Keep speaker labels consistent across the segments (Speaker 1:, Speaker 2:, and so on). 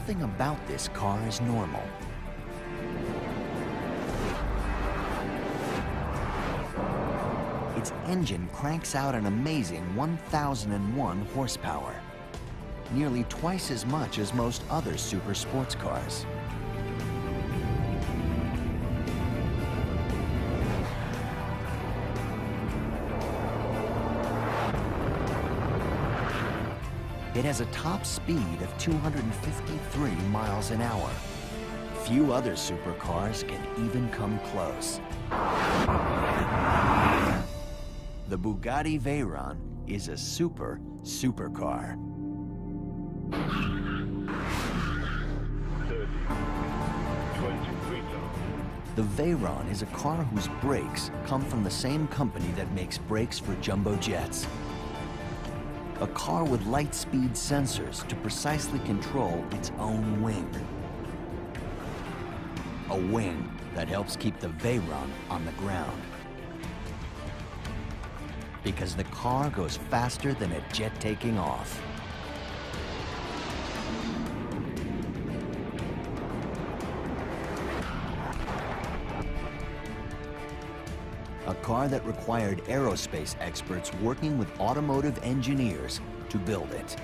Speaker 1: nothing about this car is normal. Its engine cranks out an amazing 1,001 horsepower, nearly twice as much as most other super sports cars. It has a top speed of 253 miles an hour. Few other supercars can even come close. The Bugatti Veyron is a supercar.
Speaker 2: 30, 23 tons.
Speaker 1: The Veyron is a car whose brakes come from the same company that makes brakes for jumbo jets. A car with light-speed sensors to precisely control its own wing. A wing that helps keep the Veyron on the ground. Because the car goes faster than a jet taking off. A car that required aerospace experts working with automotive engineers to build it.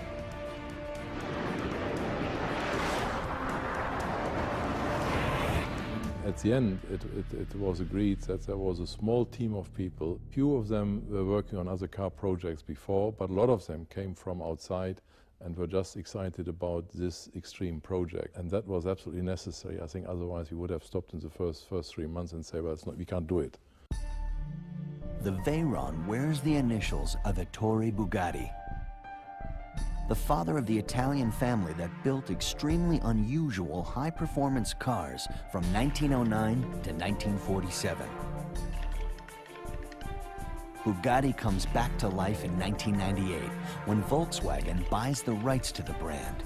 Speaker 3: At the end, it was agreed that there was a small team of people. Few of them were working on other car projects before, but a lot of them came from outside and were just excited about this extreme project. And that was absolutely necessary. I think otherwise we would have stopped in the first 3 months and say, well, we can't do it.
Speaker 1: The Veyron wears the initials of Ettore Bugatti, the father of the Italian family that built extremely unusual high-performance cars from 1909 to 1947. Bugatti comes back to life in 1998 when Volkswagen buys the rights to the brand.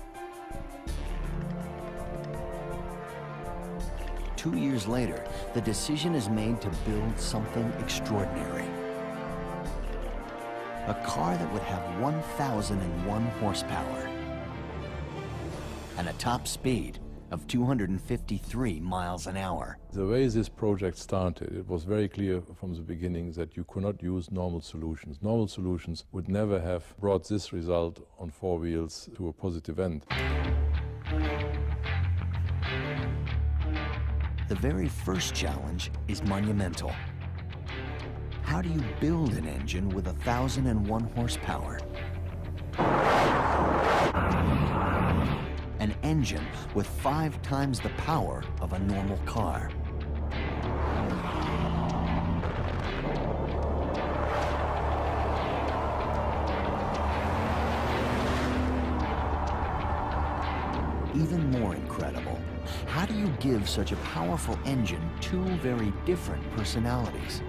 Speaker 1: 2 years later, the decision is made to build something extraordinary. A car that would have 1,001 horsepower and a top speed of 253 miles an hour.
Speaker 3: The way this project started, it was very clear from the beginning that you could not use normal solutions. Normal solutions would never have brought this result on four wheels to a positive end.
Speaker 1: The very first challenge is monumental. How do you build an engine with 1,001 horsepower? An engine with 5 times the power of a normal car. Even more incredible, how do you give such a powerful engine 2 very different personalities?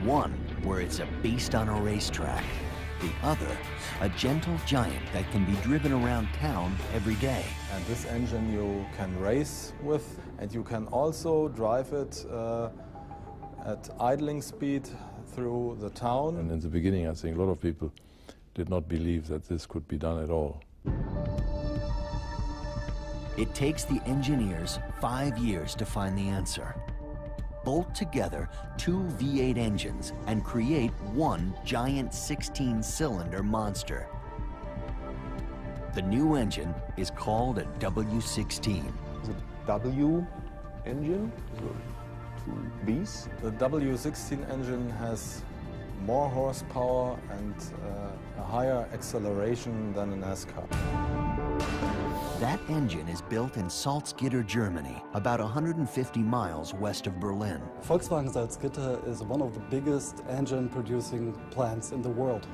Speaker 1: One where it's a beast on a racetrack, the other a gentle giant that can be driven around town every day.
Speaker 4: And this engine you can race with, and you can also drive it at idling speed through the town.
Speaker 3: And in the beginning, I think a lot of people did not believe that this could be done at all.
Speaker 1: It takes the engineers 5 years to find the answer. Bolt together 2 V8 engines and create one giant 16-cylinder monster. The new engine is called a W16.
Speaker 5: The W engine, the 2 Vs.
Speaker 4: The W16 engine has more horsepower and a higher acceleration than an S-Car.
Speaker 1: That engine is built in Salzgitter, Germany, about 150 miles west of Berlin.
Speaker 6: Volkswagen Salzgitter is one of the biggest engine-producing plants in the world.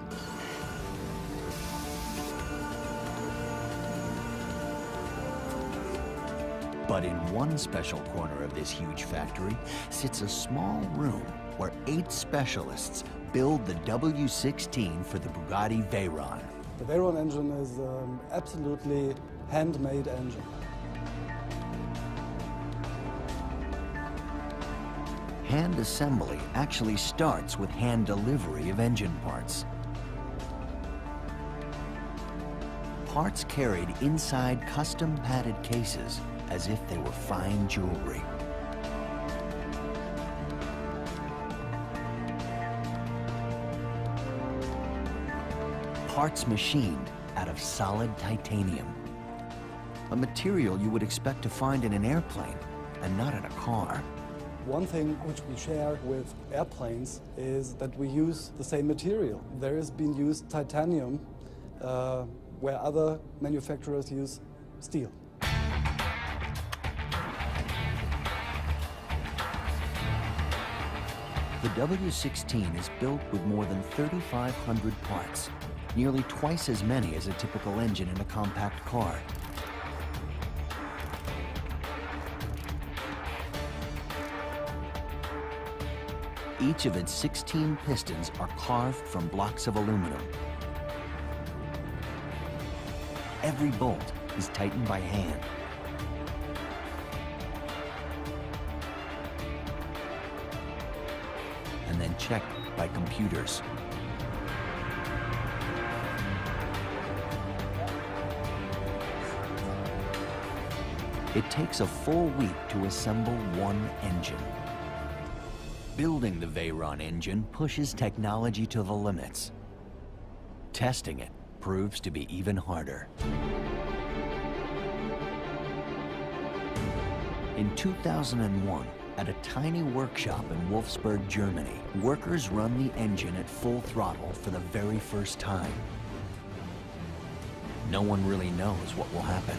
Speaker 1: But in one special corner of this huge factory sits a small room where 8 specialists build the W16 for the Bugatti Veyron.
Speaker 6: The Veyron engine is absolutely handmade engine.
Speaker 1: Hand assembly actually starts with hand delivery of engine parts. parts carried inside custom padded cases as if they were fine jewelry. Parts machined out of solid titanium, a material you would expect to find in an airplane and not in a car.
Speaker 6: One thing which we share with airplanes is that we use the same material. There has been used titanium where other manufacturers use steel.
Speaker 1: The W16 is built with more than 3,500 parts, nearly twice as many as a typical engine in a compact car. Each of its 16 pistons are carved from blocks of aluminum. Every bolt is tightened by hand. And then checked by computers. It takes a full week to assemble one engine. Building the Veyron engine pushes technology to the limits. Testing it proves to be even harder. In 2001, at a tiny workshop in Wolfsburg, Germany, workers run the engine at full throttle for the very first time. No one really knows what will happen.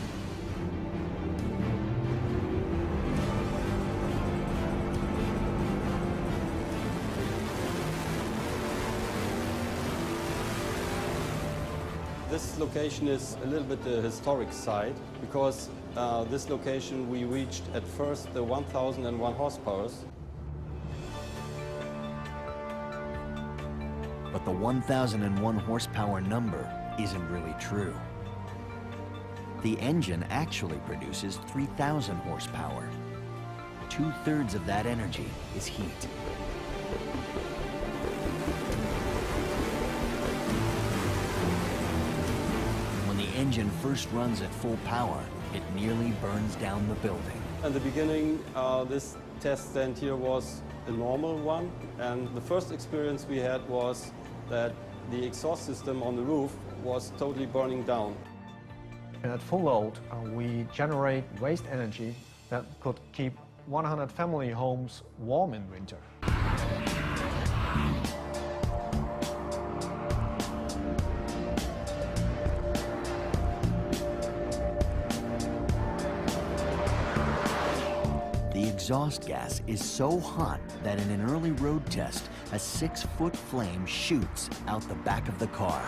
Speaker 4: This location is a little bit the historic site because this location we reached at first the 1001 horsepower.
Speaker 1: But the 1001 horsepower number isn't really true. The engine actually produces 3,000 horsepower. 2/3 of that energy is heat. When the engine first runs at full power, it nearly burns down the building.
Speaker 4: At the beginning, this test stand here was a normal one, and the first experience we had was that the exhaust system on the roof was totally burning down.
Speaker 7: At full load, we generate waste energy that could keep 100 family homes warm in winter.
Speaker 1: The exhaust gas is so hot that in an early road test, a 6-foot flame shoots out the back of the car.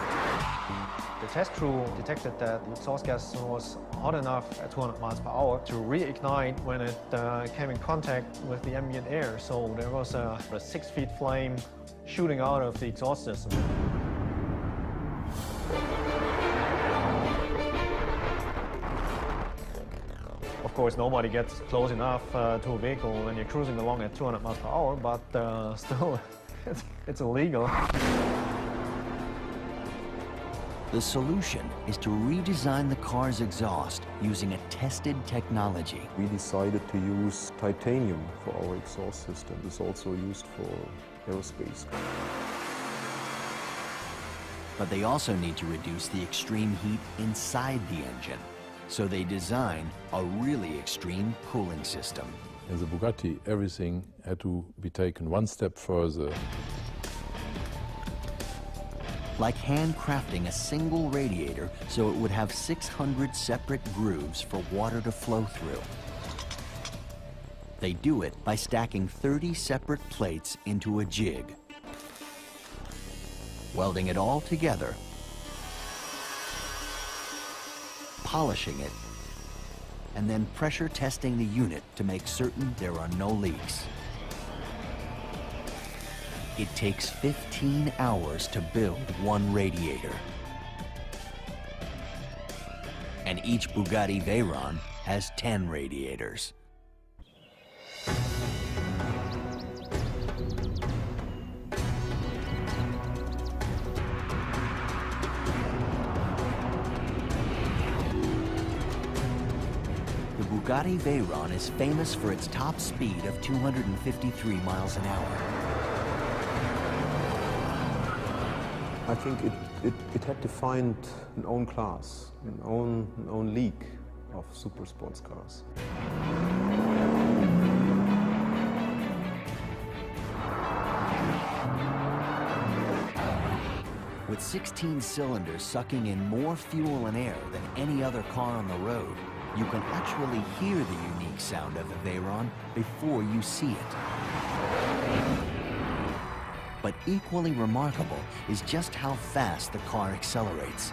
Speaker 7: The test crew detected that the exhaust gas was hot enough at 200 miles per hour to reignite when it came in contact with the ambient air. So there was a 6-foot flame shooting out of the exhaust system. Of course, nobody gets close enough to a vehicle when you're cruising along at 200 miles per hour, but still, it's illegal.
Speaker 1: The solution is to redesign the car's exhaust using a tested technology.
Speaker 5: We decided to use titanium for our exhaust system. It's also used for aerospace.
Speaker 1: But they also need to reduce the extreme heat inside the engine. So they designed a really extreme cooling system.
Speaker 3: In the Bugatti, everything had to be taken one step further.
Speaker 1: Like handcrafting a single radiator so it would have 600 separate grooves for water to flow through. They do it by stacking 30 separate plates into a jig, welding it all together, polishing it, and then pressure testing the unit to make certain there are no leaks. It takes 15 hours to build one radiator. And each Bugatti Veyron has 10 radiators. Bugatti Veyron is famous for its top speed of 253 miles an hour.
Speaker 5: I think it had defined an own class, an own league of super sports cars.
Speaker 1: With 16 cylinders sucking in more fuel and air than any other car on the road, you can actually hear the unique sound of the Veyron before you see it. But equally remarkable is just how fast the car accelerates.